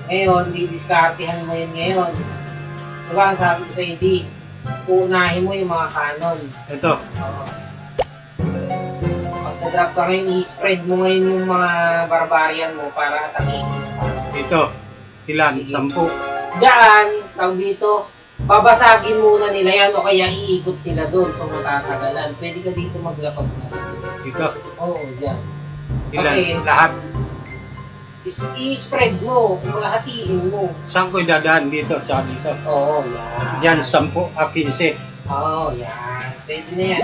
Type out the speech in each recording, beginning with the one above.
Ngayon, didiskartehan mo yun ngayon. Diba, ang sabi ko sa hindi, uunahin mo yung mga kanon. Ito. Oo. Pagka-drop ka ngayon, i-spread mo ngayon yung mga barbarian mo para atakin. Ito. Ilan? 10. Diyan, tawag dito, babasagin muna nila yan o kaya iikot sila doon so matatagalan. Pwede ka dito maglapag na. Ito. Oo, diyan. Ilan? Kasi, Lahat. i-spread mo, hatiin mo. Saan ko idadaan? Dito, tsaka dito. Oo, yan. Yan, 10 a 15. Oo, yan. Pwede na yan.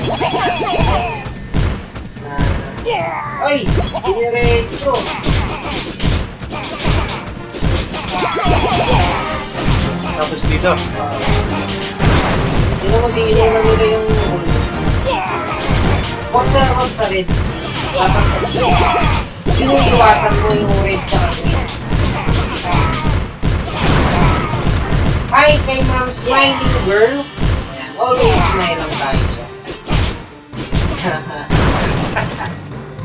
Ay! Diniretso! Tapos dito. Hindi na mag-iinuman nila yung... Huwag sa red. Dapat sa red. Inuiwasan mo yung red sa green. Hi kay Ma'am Smiling Girl. Ayan, always smile lang tayo siya.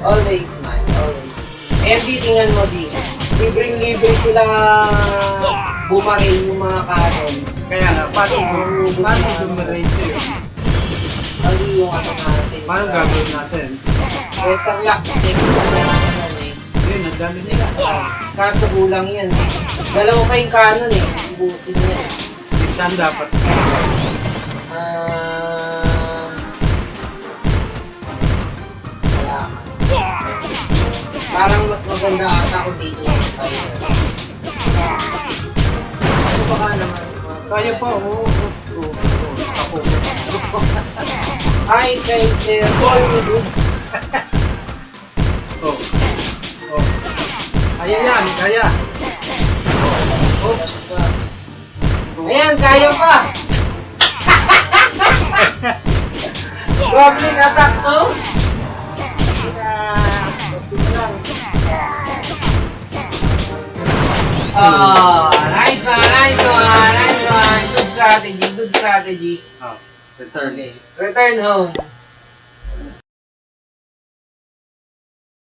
Always smile, always. Ayan, tingnan mo din. Libreng-libre sila bumaril yung mga kanon. Kaya nga, paano dumiretso yun? Hindi yung ano natin. Paano gagawin natin? Better luck next. Yun, nagdali nila. Kaso kulang yan. Dalawa pa yung kanon eh. Ubusin yan. Saan dapat? Wala. Parang mas maganda ata kung dito lang tayo. Ano ba ka naman? Kaya pa, oo. Ako. Hi kay Sir Colby Goods. Oh. Oh. Kaya yan, kaya. Oops pa. Ayan, kaya pa! Goblin attack to? Oh, nice one, nice one, nice one. Good strategy, good strategy. Oh, return. Okay, return home.